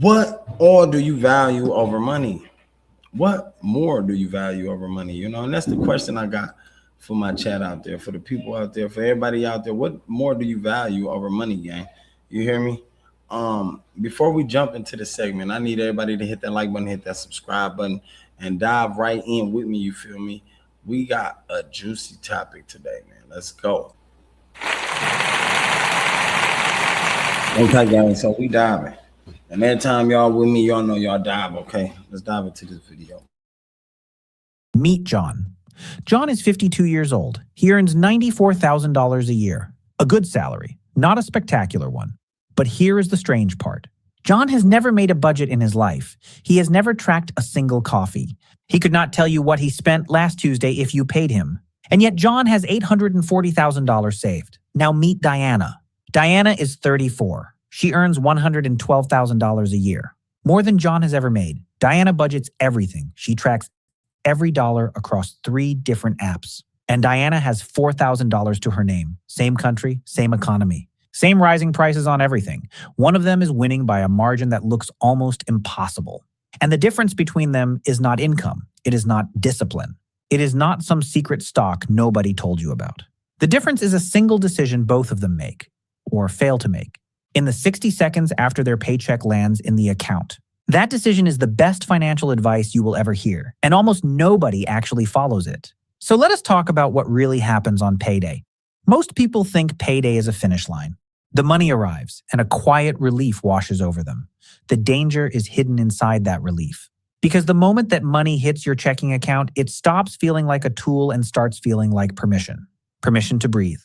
What or do you value over money? What more do you value over money? And that's the question I got for my chat out there, for the people out there, for everybody out there. What more do you value over money, gang? You hear me? Before we jump into the segment, I need everybody to hit that like button, hit that subscribe button, and dive right in with me. You feel me? We got a juicy topic today, man. Let's go. Okay, guys. So we diving. And every time y'all with me, y'all know y'all dive, okay? Let's dive into this video. Meet John. John is 52 years old. He earns $94,000 a year. A good salary, not a spectacular one. But here is the strange part. John has never made a budget in his life. He has never tracked a single coffee. He could not tell you what he spent last Tuesday if you paid him. And yet John has $840,000 saved. Now meet Diana. Diana is 34. She earns $112,000 a year, more than John has ever made. Diana budgets everything. She tracks every dollar across 3 different apps. And Diana has $4,000 to her name. Same country, same economy, same rising prices on everything. One of them is winning by a margin that looks almost impossible. And the difference between them is not income. It is not discipline. It is not some secret stock nobody told you about. The difference is a single decision both of them make, or fail to make, in the 60 seconds after their paycheck lands in the account. That decision is the best financial advice you will ever hear, and almost nobody actually follows it. So let us talk about what really happens on payday. Most people think payday is a finish line. The money arrives, and a quiet relief washes over them. The danger is hidden inside that relief. Because the moment that money hits your checking account, it stops feeling like a tool and starts feeling like permission. Permission to breathe.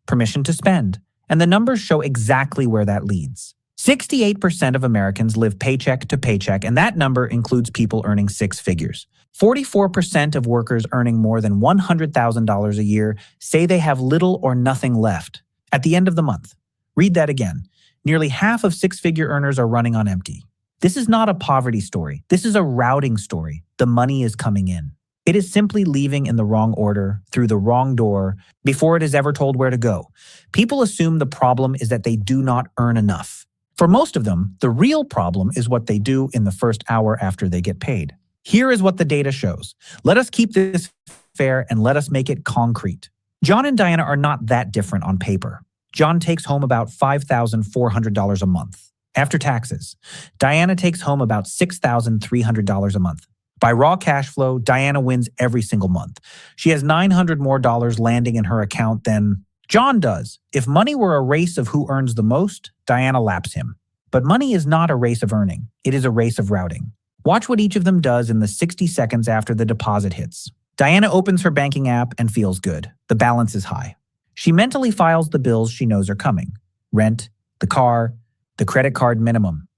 Permission to spend. And the numbers show exactly where that leads. 68% of Americans live paycheck to paycheck, and that number includes people earning 6 figures. 44% of workers earning more than $100,000 a year say they have little or nothing left at the end of the month. Read that again. Nearly half of 6-figure earners are running on empty. This is not a poverty story. This is a routing story. The money is coming in. It is simply leaving in the wrong order, through the wrong door, before it is ever told where to go. People assume the problem is that they do not earn enough. For most of them, the real problem is what they do in the first hour after they get paid. Here is what the data shows. Let us keep this fair and let us make it concrete. John and Diana are not that different on paper. John takes home about $5,400 a month after taxes. Diana takes home about $6,300 a month. By raw cash flow, Diana wins every single month. She has $900 more landing in her account than John does. If money were a race of who earns the most, Diana laps him. But money is not a race of earning. It is a race of routing. Watch what each of them does in the 60 seconds after the deposit hits. Diana opens her banking app and feels good. The balance is high. She mentally files the bills she knows are coming. Rent, the car, the credit card minimum.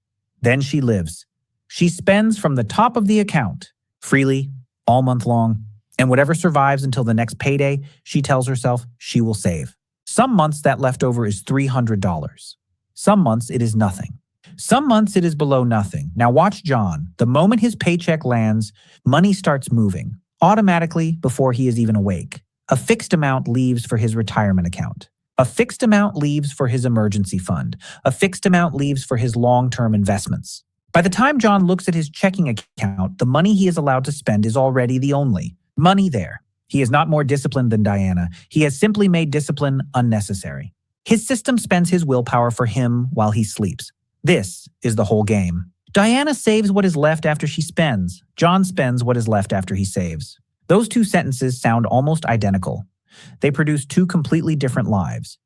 Then she lives. She spends from the top of the account, freely, all month long, and whatever survives until the next payday, she tells herself she will save. Some months that leftover is $300. Some months it is nothing. Some months it is below nothing. Now watch John. The moment his paycheck lands, money starts moving, automatically before he is even awake. A fixed amount leaves for his retirement account. A fixed amount leaves for his emergency fund. A fixed amount leaves for his long-term investments. By the time John looks at his checking account, the money he is allowed to spend is already the only money there. He is not more disciplined than Diana. He has simply made discipline unnecessary. His system spends his willpower for him while he sleeps. This is the whole game. Diana saves what is left after she spends. John spends what is left after he saves. Those 2 sentences sound almost identical. They produce 2 completely different lives.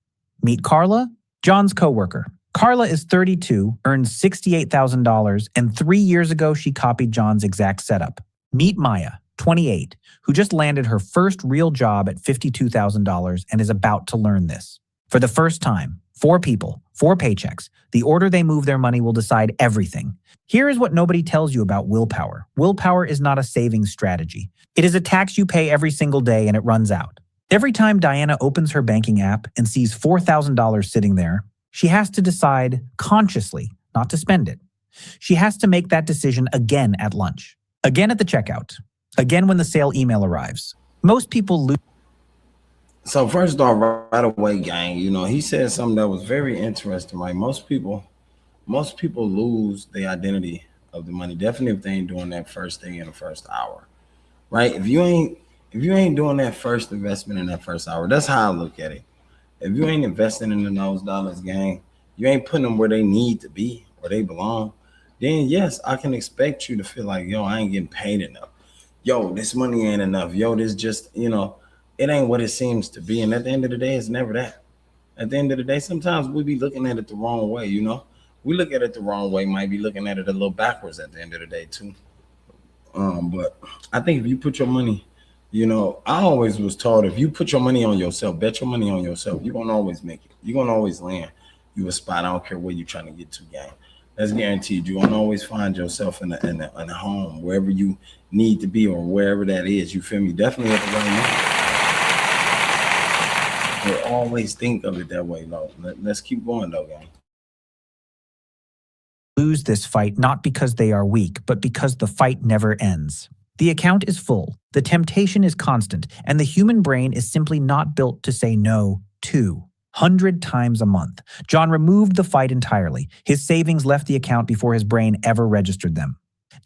Meet Carla, John's coworker. Carla is 32, earns $68,000, and 3 years ago she copied John's exact setup. Meet Maya, 28, who just landed her first real job at $52,000 and is about to learn this. For the first time, 4 people, 4 paychecks. The order they move their money will decide everything. Here is what nobody tells you about willpower. Willpower is not a savings strategy. It is a tax you pay every single day and it runs out. Every time Diana opens her banking app and sees $4,000 sitting there, she has to decide consciously not to spend it. She has to make that decision again at lunch, again at the checkout, again when the sale email arrives. Most people lose. So first off, right away, gang, he said something that was very interesting, right? Most people Most people lose the identity of the money. Definitely if they ain't doing that first thing in the first hour, right? If you ain't doing that first investment in that first hour, that's how I look at it. If you ain't investing in those dollars, gang, you ain't putting them where they need to be, where they belong. Then yes, I can expect you to feel like, yo, I ain't getting paid enough. Yo, this money ain't enough. Yo, this just, it ain't what it seems to be. And at the end of the day, it's never that. At the end of the day, sometimes we be looking at it the wrong way. We look at it the wrong way, might be looking at it a little backwards at the end of the day too. But I think if you put your money, I always was taught if you put your money on yourself, bet your money on yourself, you're gonna always make it. You're gonna always land you a spot. I don't care where you're trying to get to, gang. That's guaranteed. You're gonna always find yourself in a home, wherever you need to be or wherever that is. You feel me? Definitely at the right moment. But always think of it that way, though. Let's keep going, though, gang. Lose this fight not because they are weak, but because the fight never ends. The account is full, the temptation is constant, and the human brain is simply not built to say no to. 100 times a month. John removed the fight entirely. His savings left the account before his brain ever registered them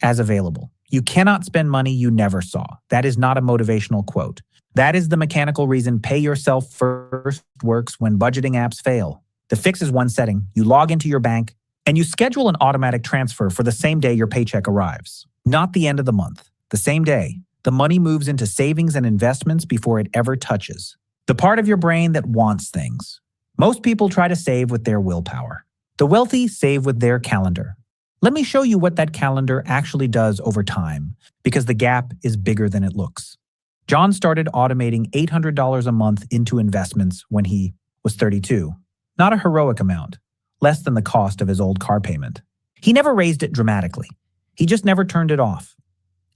as available. You cannot spend money you never saw. That is not a motivational quote. That is the mechanical reason pay yourself first works when budgeting apps fail. The fix is one setting. You log into your bank, and you schedule an automatic transfer for the same day your paycheck arrives. Not the end of the month. The same day, the money moves into savings and investments before it ever touches the part of your brain that wants things. Most people try to save with their willpower. The wealthy save with their calendar. Let me show you what that calendar actually does over time, because the gap is bigger than it looks. John started automating $800 a month into investments when he was 32. Not a heroic amount, less than the cost of his old car payment. He never raised it dramatically. He just never turned it off.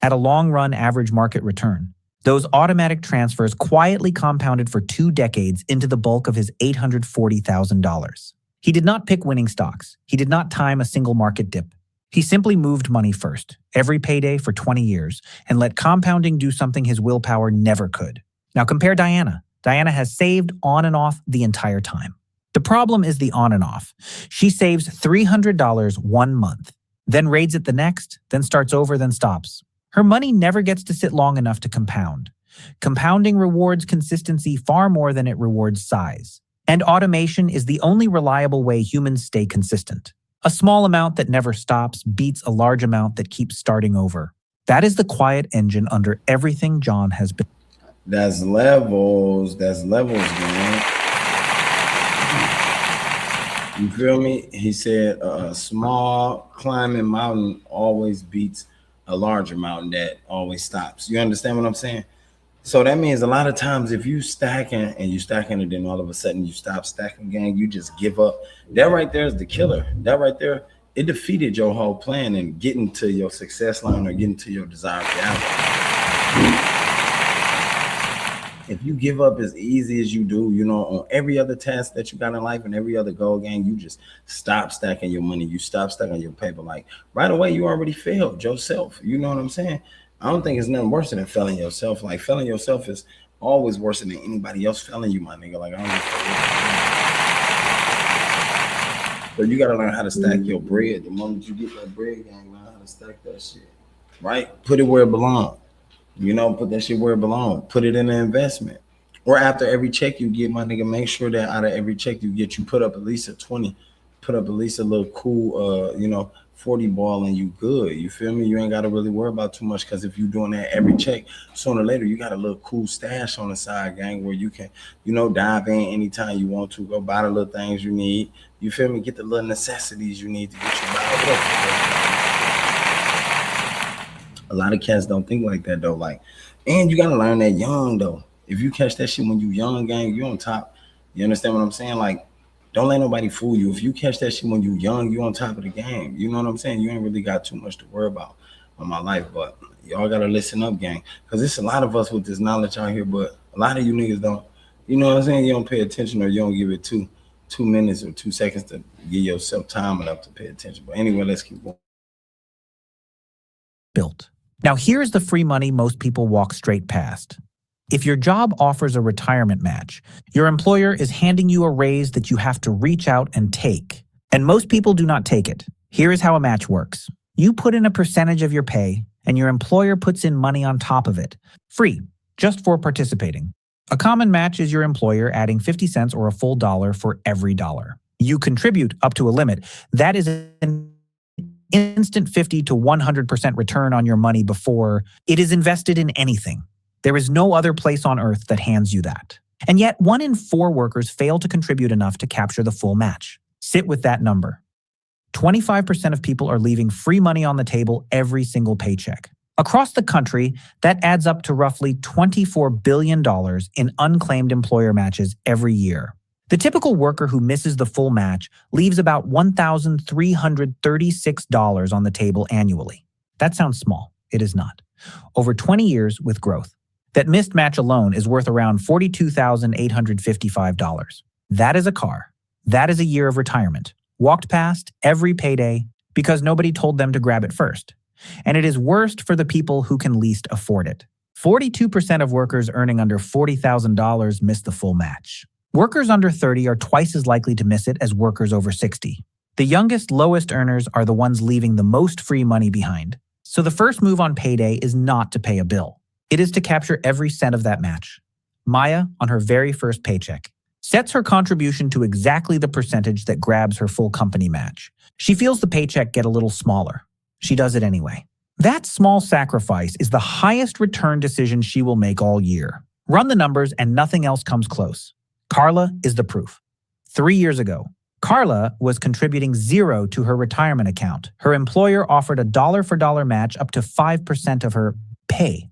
At a long-run average market return, those automatic transfers quietly compounded for 2 decades into the bulk of his $840,000. He did not pick winning stocks. He did not time a single market dip. He simply moved money first, every payday for 20 years, and let compounding do something his willpower never could. Now compare Diana. Diana has saved on and off the entire time. The problem is the on and off. She saves $300 one month, then raids it the next, then starts over, then stops. Her money never gets to sit long enough to compound. Compounding rewards consistency far more than it rewards size. And automation is the only reliable way humans stay consistent. A small amount that never stops beats a large amount that keeps starting over. That is the quiet engine under everything John has been. That's levels. That's levels, man. You feel me? He said a small climbing mountain always beats a larger mountain that always stops. You understand what I'm saying? So that means a lot of times if you stacking and then all of a sudden you stop stacking, gang, you just give up. That right there is the killer. That right there, it defeated your whole plan and getting to your success line or getting to your desired reality. If you give up as easy as you do, on every other task that you got in life and every other goal, gang, you just stop stacking your money. You stop stacking your paper. Like right away, you already failed yourself. You know what I'm saying? I don't think it's nothing worse than failing yourself. Like failing yourself is always worse than anybody else failing you, my nigga. Like I don't. So you gotta learn how to stack your bread. The moment you get that bread, gang, learn how to stack that shit. Right? Put it where it belongs. Put that shit where it belongs. Put it in an investment. Or after every check you get, my nigga, make sure that out of every check you get, you put up at least a 20, put up at least a little cool, 40 ball and you good. You feel me? You ain't got to really worry about too much because if you doing that every check, sooner or later, you got a little cool stash on the side, gang, where you can, dive in anytime you want to. Go buy the little things you need. You feel me? Get the little necessities you need to get you by. A lot of cats don't think like that, though. Like, and you got to learn that young, though. If you catch that shit when you young, gang, you on top. You understand what I'm saying? Like, don't let nobody fool you. If you catch that shit when you young, you on top of the game. You know what I'm saying? You ain't really got too much to worry about on my life. But y'all got to listen up, gang. Because there's a lot of us with this knowledge out here, but a lot of you niggas don't. You know what I'm saying? You don't pay attention or you don't give it 2 minutes or 2 seconds to give yourself time enough to pay attention. But anyway, let's keep going. Built. Now, here's the free money most people walk straight past. If your job offers a retirement match, your employer is handing you a raise that you have to reach out and take. And most people do not take it. Here is how a match works. You put in a percentage of your pay, and your employer puts in money on top of it. Free, just for participating. A common match is your employer adding 50 cents or a full dollar for every dollar. You contribute up to a limit. That is an instant 50 to 100% return on your money before it is invested in anything. There is no other place on earth that hands you that. And yet, 1 in 4 workers fail to contribute enough to capture the full match. Sit with that number. 25% of people are leaving free money on the table every single paycheck. Across the country, that adds up to roughly $24 billion in unclaimed employer matches every year. The typical worker who misses the full match leaves about $1,336 on the table annually. That sounds small. It is not. Over 20 years with growth. That missed match alone is worth around $42,855. That is a car. That is a year of retirement. Walked past every payday because nobody told them to grab it first. And it is worst for the people who can least afford it. 42% of workers earning under $40,000 miss the full match. Workers under 30 are twice as likely to miss it as workers over 60. The youngest, lowest earners are the ones leaving the most free money behind. So the first move on payday is not to pay a bill. It is to capture every cent of that match. Maya, on her very first paycheck, sets her contribution to exactly the percentage that grabs her full company match. She feels the paycheck get a little smaller. She does it anyway. That small sacrifice is the highest return decision she will make all year. Run the numbers and nothing else comes close. Carla is the proof. 3 years ago, Carla was contributing $0 to her retirement account. Her employer offered a dollar-for-dollar match up to 5% of her pay.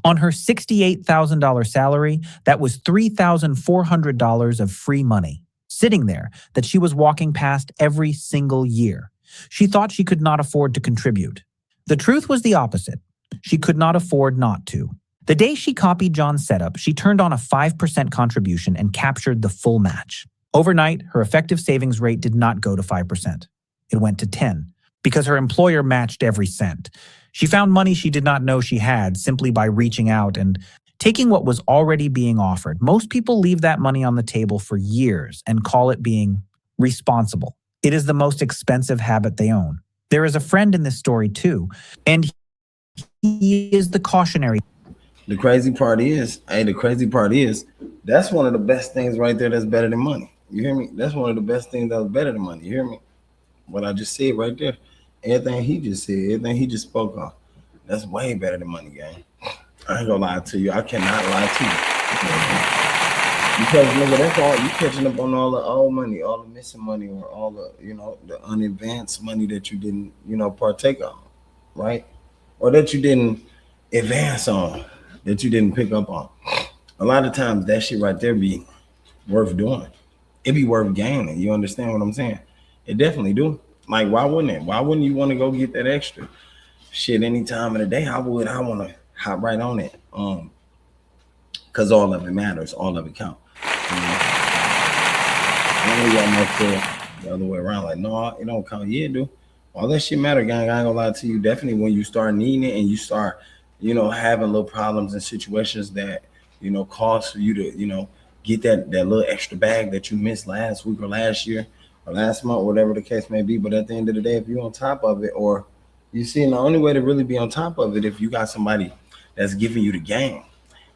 On her $68,000 salary, that was $3,400 of free money, sitting there that she was walking past every single year. She thought she could not afford to contribute. The truth was the opposite. She could not afford not to. The day she copied John's setup, she turned on a 5% contribution and captured the full match. Overnight, her effective savings rate did not go to 5%. It went to 10% because her employer matched every cent. She found money she did not know she had simply by reaching out and taking what was already being offered. Most people leave that money on the table for years and call it being responsible. It is the most expensive habit they own. There is a friend in this story too, and he is the cautionary. The crazy part is, that's one of the best things right there that's better than money. You hear me? That's one of the best things that's better than money. You hear me? What I just said right there. Everything he just said, everything he just spoke on, that's way better than money, gang. I ain't gonna lie to you. I cannot lie to you. Because nigga, that's all you catching up on all the old money, all the missing money, or all the, the unadvanced money that you didn't, partake on, right? Or that you didn't advance on, that you didn't pick up on. A lot of times that shit right there be worth doing. It be worth gaining. You understand what I'm saying? It definitely do. Like, why wouldn't it? Why wouldn't you want to go get that extra shit any time of the day? I want to hop right on it. Because all of it matters. All of it count. I don't got feel the other way around. Like, no, it don't count. Yeah, it do. All that shit matter, gang. I ain't gonna lie to you. Definitely when you start needing it and you start, having little problems and situations that, cause for you to, get that little extra bag that you missed last week or last year or last month, whatever the case may be. But at the end of the day, if you're on top of it, or you see, the only way to really be on top of it, if you got somebody that's giving you the game,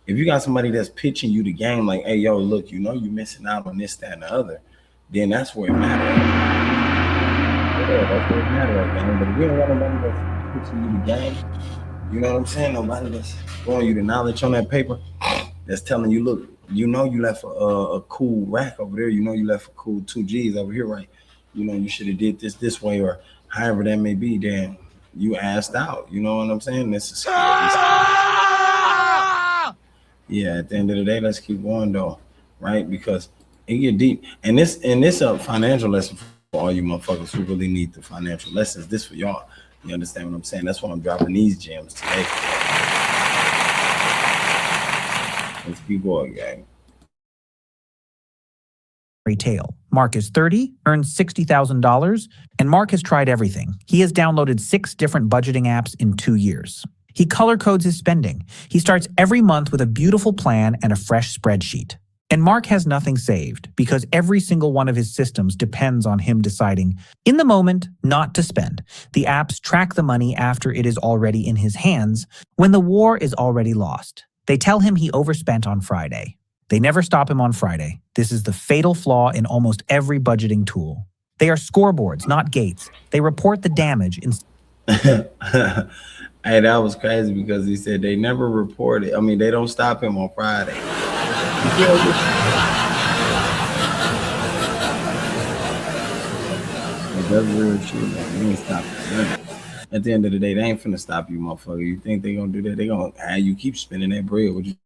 if you got somebody that's pitching you the game, like, hey, yo, look, you're missing out on this, that, and the other, then that's where it matters. Yeah, that's where it matters, man. But if you don't got nobody that's pitching you the game, you know what I'm saying? Nobody that's throwing you the knowledge on that paper, that's telling you, look, you left a cool rack over there. You left a cool 2 G's over here, right? You should have did this way, or however that may be. Then you asked out. You know what I'm saying? This is yeah. At the end of the day, let's keep going though, right? Because it get deep. And this a financial lesson for all you motherfuckers who really need the financial lessons. This for y'all. You understand what I'm saying? That's why I'm dropping these gems today. Let's keep going, gang. Tale. Mark is 30, earns $60,000, and Mark has tried everything. He has downloaded 6 different budgeting apps in 2 years. He color codes his spending. He starts every month with a beautiful plan and a fresh spreadsheet. And Mark has nothing saved because every single one of his systems depends on him deciding, in the moment, not to spend. The apps track the money after it is already in his hands, when the war is already lost. They tell him he overspent on Friday. They never stop him on Friday. This is the fatal flaw in almost every budgeting tool. They are scoreboards, not gates. They report the damage in. Hey, that was crazy because he said they never report it. I mean, they don't stop him on Friday. But that's real true, man. You ain't stop it. At the end of the day, they ain't finna stop you, motherfucker. You think they gonna do that? They gonna have you keep spending that bread.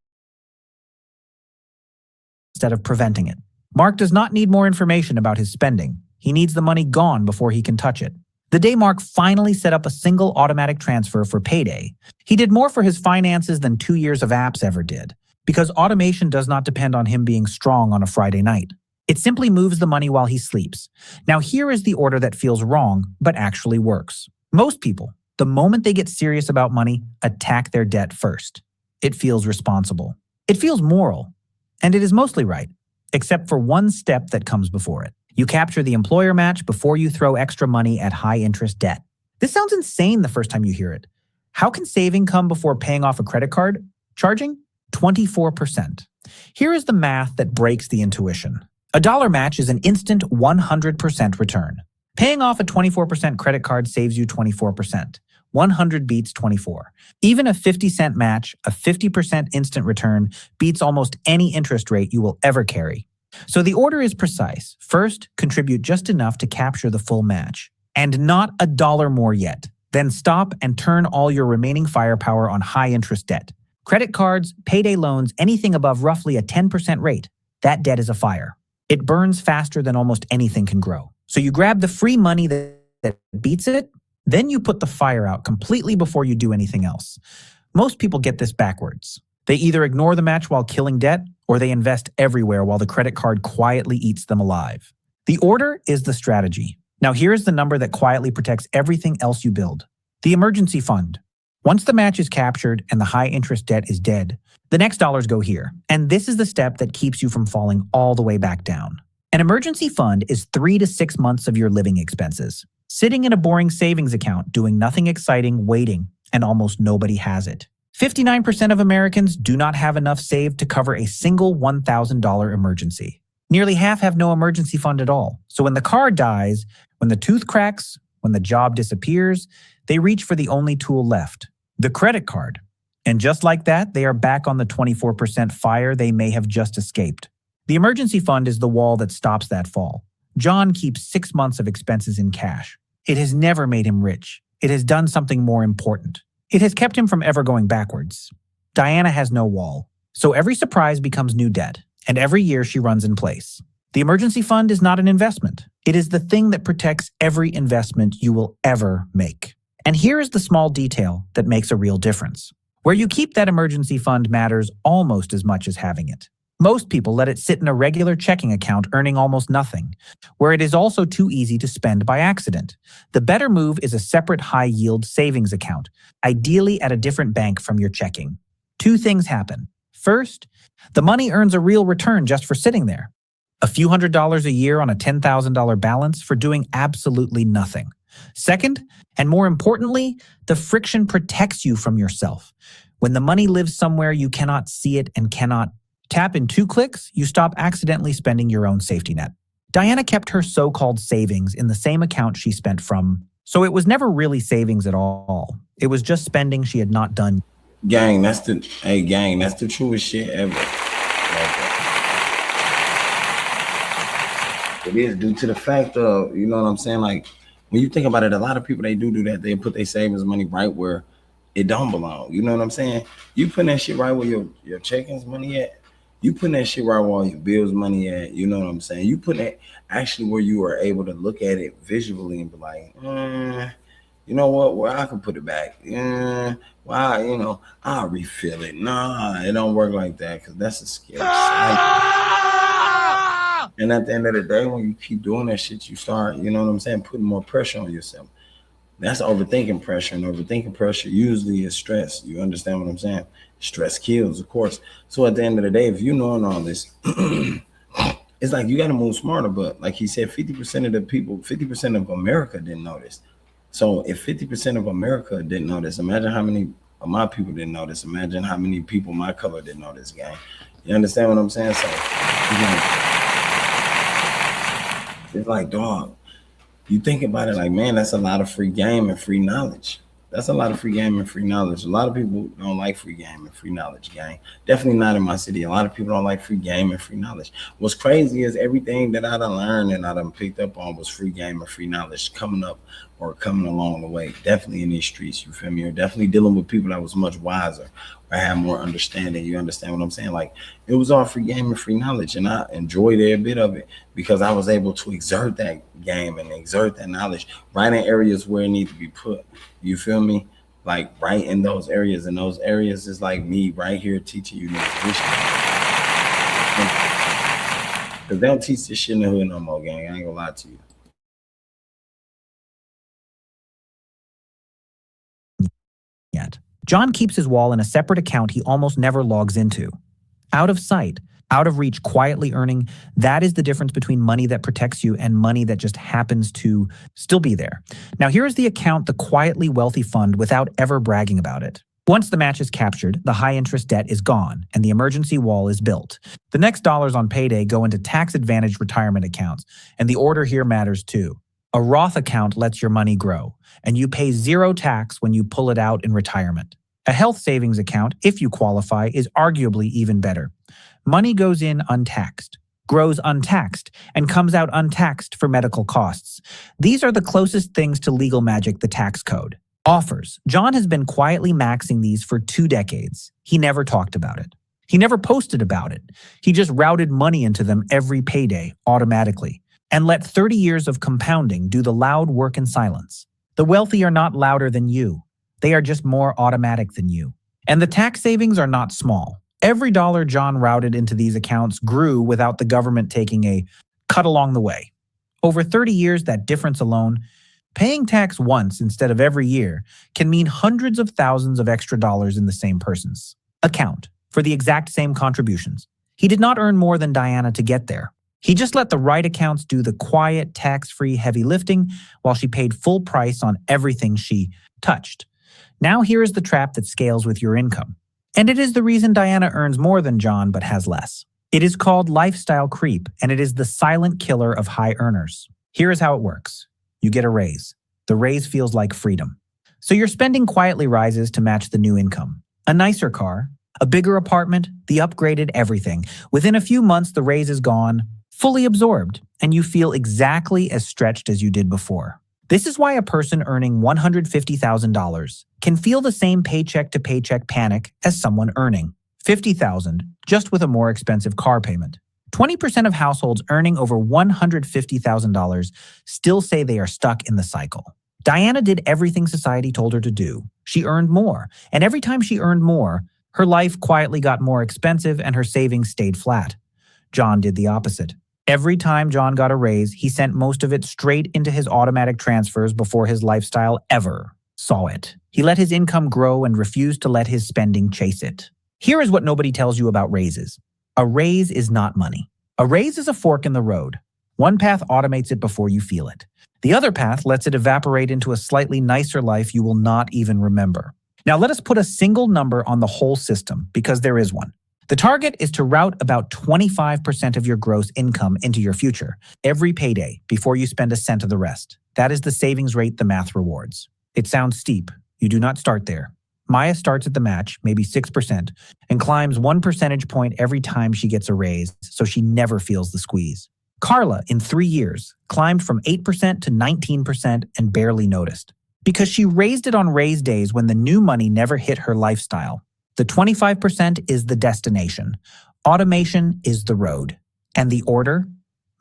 Instead of preventing it. Mark does not need more information about his spending. He needs the money gone before he can touch it. The day Mark finally set up a single automatic transfer for payday, he did more for his finances than 2 years of apps ever did, because automation does not depend on him being strong on a Friday night. It simply moves the money while he sleeps. Now here is the order that feels wrong, but actually works. Most people, the moment they get serious about money, attack their debt first. It feels responsible. It feels moral. And it is mostly right, except for one step that comes before it. You capture the employer match before you throw extra money at high-interest debt. This sounds insane the first time you hear it. How can saving come before paying off a credit card? Charging? 24%. Here is the math that breaks the intuition. A dollar match is an instant 100% return. Paying off a 24% credit card saves you 24%. 100 beats 24. Even a 50-cent match, a 50% instant return, beats almost any interest rate you will ever carry. So the order is precise. First, contribute just enough to capture the full match. And not a dollar more yet. Then stop and turn all your remaining firepower on high-interest debt. Credit cards, payday loans, anything above roughly a 10% rate. That debt is a fire. It burns faster than almost anything can grow. So you grab the free money that beats it, then you put the fire out completely before you do anything else. Most people get this backwards. They either ignore the match while killing debt, or they invest everywhere while the credit card quietly eats them alive. The order is the strategy. Now here is the number that quietly protects everything else you build. The emergency fund. Once the match is captured and the high-interest debt is dead, the next dollars go here. And this is the step that keeps you from falling all the way back down. An emergency fund is 3 to 6 months of your living expenses. Sitting in a boring savings account, doing nothing exciting, waiting, and almost nobody has it. 59% of Americans do not have enough saved to cover a single $1,000 emergency. Nearly half have no emergency fund at all. So when the car dies, when the tooth cracks, when the job disappears, they reach for the only tool left, the credit card. And just like that, they are back on the 24% fire they may have just escaped. The emergency fund is the wall that stops that fall. John keeps 6 months of expenses in cash. It has never made him rich. It has done something more important. It has kept him from ever going backwards. Diana has no wall. So every surprise becomes new debt, and every year she runs in place. The emergency fund is not an investment. It is the thing that protects every investment you will ever make. And here is the small detail that makes a real difference. Where you keep that emergency fund matters almost as much as having it. Most people let it sit in a regular checking account earning almost nothing, where it is also too easy to spend by accident. The better move is a separate high-yield savings account, ideally at a different bank from your checking. 2 things happen. First, the money earns a real return just for sitting there. A few $100s a year on a $10,000 balance for doing absolutely nothing. Second, and more importantly, the friction protects you from yourself. When the money lives somewhere you cannot see it and cannot tap in 2 clicks, you stop accidentally spending your own safety net. Diana kept her so-called savings in the same account she spent from, so it was never really savings at all. It was just spending she had not done. Gang, that's the truest shit ever. It is due to the fact of, you know what I'm saying? Like, when you think about it, a lot of people, they do that. They put their savings money right where it don't belong. You know what I'm saying? You putting that shit right where your checkings money at. You putting that shit right where your bills money at. You know what I'm saying? You putting it actually where you are able to look at it visually and be like, you know what? Where I can put it back. Why? You know, I'll refill it. Nah, it don't work like that because that's a scary sight. And at the end of the day, when you keep doing that shit, you start, you know what I'm saying, putting more pressure on yourself. That's overthinking pressure, and overthinking pressure usually is stress. You understand what I'm saying? Stress kills, of course. So at the end of the day, if you knowing all this, it's like you got to move smarter. But like he said, 50% of the people, 50% of America didn't know this. So if 50% of America didn't know this, imagine how many of my people didn't know this. Imagine how many people my color didn't know this, gang. You understand what I'm saying? So it's like, dog, you think about it like, man, that's a lot of free game and free knowledge. That's a lot of free game and free knowledge. A lot of people don't like free game and free knowledge, gang. Definitely not in my city. A lot of people don't like free game and free knowledge. What's crazy is everything that I done learned and I done picked up on was free game and free knowledge coming up or coming along the way. Definitely in these streets, you feel me? Or definitely dealing with people that was much wiser or had more understanding. You understand what I'm saying? Like, it was all free game and free knowledge, and I enjoyed every bit of it because I was able to exert that game and exert that knowledge right in areas where it needs to be put. You feel me? Like right in those areas. And those areas is like me right here teaching you nutrition. Because they don't teach this shit in the hood no more, gang. I ain't gonna lie to you. Yet. John keeps his wall in a separate account he almost never logs into. Out of sight, out of reach, quietly earning, that is the difference between money that protects you and money that just happens to still be there. Now here is the account, the quietly wealthy fund, without ever bragging about it. Once the match is captured, the high-interest debt is gone, and the emergency wall is built. The next dollars on payday go into tax-advantaged retirement accounts, and the order here matters too. A Roth account lets your money grow, and you pay zero tax when you pull it out in retirement. A health savings account, if you qualify, is arguably even better. Money goes in untaxed, grows untaxed, and comes out untaxed for medical costs. These are the closest things to legal magic the tax code offers. John has been quietly maxing these for 2 decades. He never talked about it. He never posted about it. He just routed money into them every payday automatically and let 30 years of compounding do the loud work in silence. The wealthy are not louder than you. They are just more automatic than you. And the tax savings are not small. Every dollar John routed into these accounts grew without the government taking a cut along the way. Over 30 years, that difference alone, paying tax once instead of every year, can mean hundreds of thousands of extra dollars in the same person's account for the exact same contributions. He did not earn more than Diana to get there. He just let the right accounts do the quiet, tax-free heavy lifting while she paid full price on everything she touched. Now here is the trap that scales with your income. And it is the reason Diana earns more than John but has less. It is called lifestyle creep, and it is the silent killer of high earners. Here is how it works. You get a raise. The raise feels like freedom. So your spending quietly rises to match the new income. A nicer car, a bigger apartment, the upgraded everything. Within a few months, the raise is gone, fully absorbed, and you feel exactly as stretched as you did before. This is why a person earning $150,000 can feel the same paycheck to paycheck panic as someone earning $50,000 just with a more expensive car payment. 20% of households earning over $150,000 still say they are stuck in the cycle. Diana did everything society told her to do. She earned more, and every time she earned more, her life quietly got more expensive and her savings stayed flat. John did the opposite. Every time John got a raise, he sent most of it straight into his automatic transfers before his lifestyle ever saw it. He let his income grow and refused to let his spending chase it. Here is what nobody tells you about raises. A raise is not money. A raise is a fork in the road. One path automates it before you feel it. The other path lets it evaporate into a slightly nicer life you will not even remember. Now let us put a single number on the whole system, because there is one. The target is to route about 25% of your gross income into your future every payday before you spend a cent of the rest. That is the savings rate the math rewards. It sounds steep. You do not start there. Maya starts at the match, maybe 6%, and climbs 1 percentage point every time she gets a raise, so she never feels the squeeze. Carla, in 3 years, climbed from 8% to 19% and barely noticed, because she raised it on raise days when the new money never hit her lifestyle. The 25% is the destination. Automation is the road. And the order?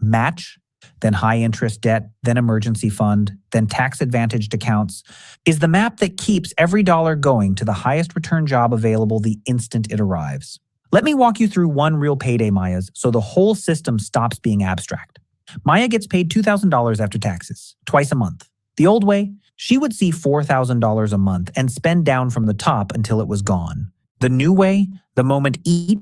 Match, then high-interest debt, then emergency fund, then tax-advantaged accounts, is the map that keeps every dollar going to the highest return job available the instant it arrives. Let me walk you through one real payday, Mayas, so the whole system stops being abstract. Maya gets paid $2,000 after taxes, twice a month. The old way, She would see $4,000 a month and spend down from the top until it was gone. The new way, the moment each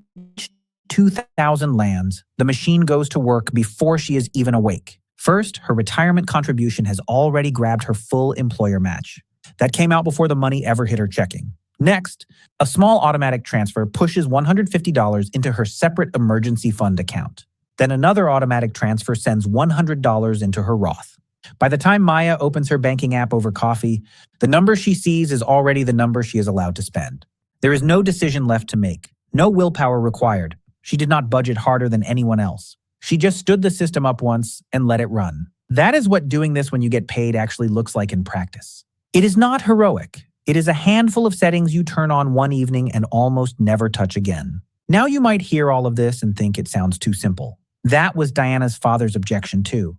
2,000 lands, the machine goes to work before she is even awake. First, her retirement contribution has already grabbed her full employer match. That came out before the money ever hit her checking. Next, a small automatic transfer pushes $150 into her separate emergency fund account. Then another automatic transfer sends $100 into her Roth. By the time Maya opens her banking app over coffee, the number she sees is already the number she is allowed to spend. There is no decision left to make, no willpower required. She did not budget harder than anyone else. She just stood the system up once and let it run. That is what doing this when you get paid actually looks like in practice. It is not heroic. It is a handful of settings you turn on one evening and almost never touch again. Now you might hear all of this and think it sounds too simple. That was Diana's father's objection too.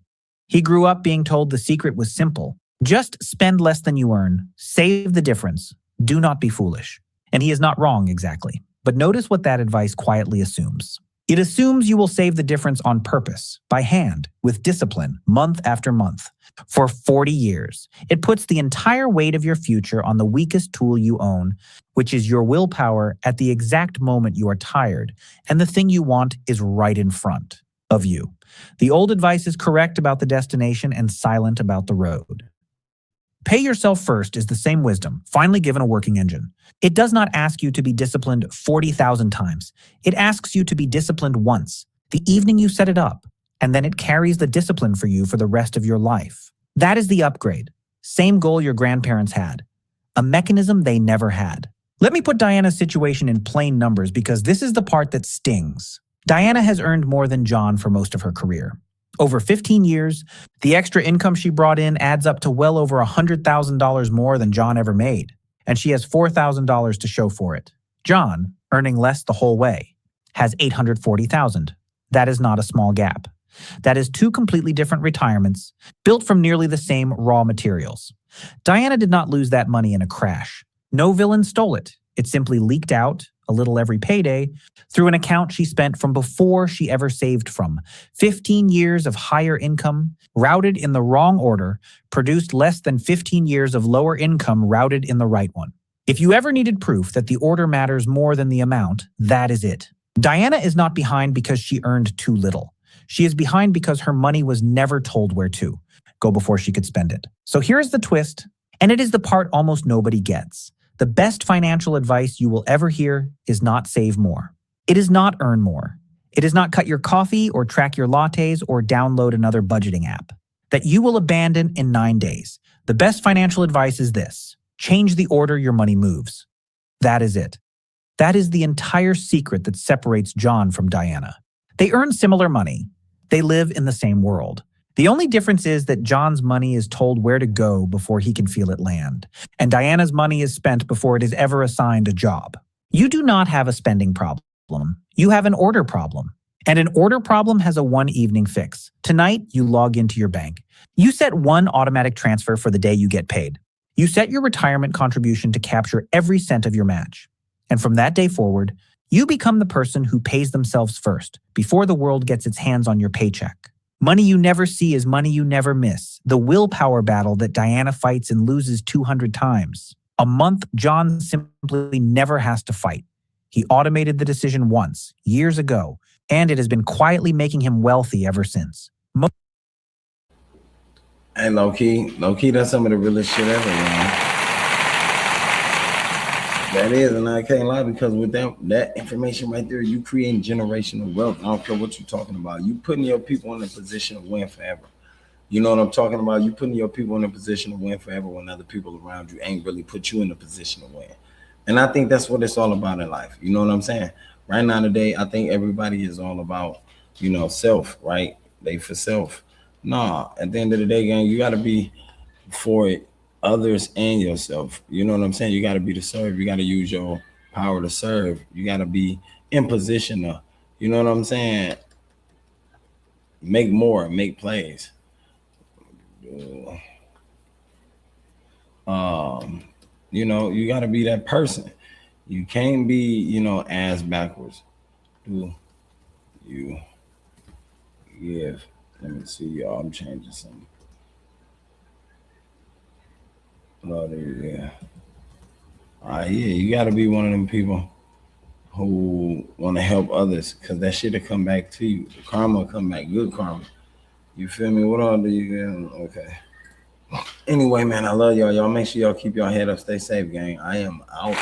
He grew up being told the secret was simple. Just spend less than you earn. Save the difference. Do not be foolish. And he is not wrong exactly. But notice what that advice quietly assumes. It assumes you will save the difference on purpose, by hand, with discipline, month after month, for 40 years. It puts the entire weight of your future on the weakest tool you own, which is your willpower at the exact moment you are tired, and the thing you want is right in front of you. The old advice is correct about the destination and silent about the road. Pay yourself first is the same wisdom, finally given a working engine. It does not ask you to be disciplined 40,000 times. It asks you to be disciplined once, the evening you set it up, and then it carries the discipline for you for the rest of your life. That is the upgrade. Same goal your grandparents had. A mechanism they never had. Let me put Diana's situation in plain numbers because this is the part that stings. Diana has earned more than John for most of her career. Over 15 years, the extra income she brought in adds up to well over $100,000 more than John ever made, and she has $4,000 to show for it. John, earning less the whole way, has $840,000. That is not a small gap. That is two completely different retirements, built from nearly the same raw materials. Diana did not lose that money in a crash. No villain stole it. It simply leaked out, a little every payday, through an account she spent from before she ever saved from. 15 years of higher income, routed in the wrong order, produced less than 15 years of lower income routed in the right one. If you ever needed proof that the order matters more than the amount, that is it. Diana is not behind because she earned too little. She is behind because her money was never told where to go before she could spend it. So here's the twist, and it is the part almost nobody gets. The best financial advice you will ever hear is not save more. It is not earn more. It is not cut your coffee or track your lattes or download another budgeting app that you will abandon in 9 days. The best financial advice is this: change the order your money moves. That is it. That is the entire secret that separates John from Diana. They earn similar money. They live in the same world. The only difference is that John's money is told where to go before he can feel it land, and Diana's money is spent before it is ever assigned a job. You do not have a spending problem. You have an order problem. And an order problem has a one-evening fix. Tonight, you log into your bank. You set one automatic transfer for the day you get paid. You set your retirement contribution to capture every cent of your match. And from that day forward, you become the person who pays themselves first, before the world gets its hands on your paycheck. Money you never see is money you never miss. The willpower battle that Diana fights and loses 200 times. A month John simply never has to fight. He automated the decision once, years ago, and it has been quietly making him wealthy ever since. Hey, low-key, that's some of the realest shit ever, man. That is, and I can't lie, because with that information right there, you creating generational wealth. I don't care what you're talking about. You putting your people in a position to win forever. You know what I'm talking about? You putting your people in a position to win forever when other people around you ain't really put you in a position to win. And I think that's what it's all about in life. You know what I'm saying? Right now today, I think everybody is all about, self, right? They for self. Nah, at the end of the day, gang, you got to be for others and yourself. You know what I'm saying? You got to be to serve. You got to use your power to serve. You got to be in position to, you know what I'm saying? Make more, make plays. You got to be that person. You can't be, ass backwards. Do you give? Let me see, y'all. I'm changing something. Oh, yeah. All right, yeah, you got to be one of them people who want to help others, because that shit'll come back to you. The karma will come back, good karma. You feel me? What all do you get? Okay. Anyway, man, I love y'all. Y'all make sure y'all keep your head up. Stay safe, gang. I am out.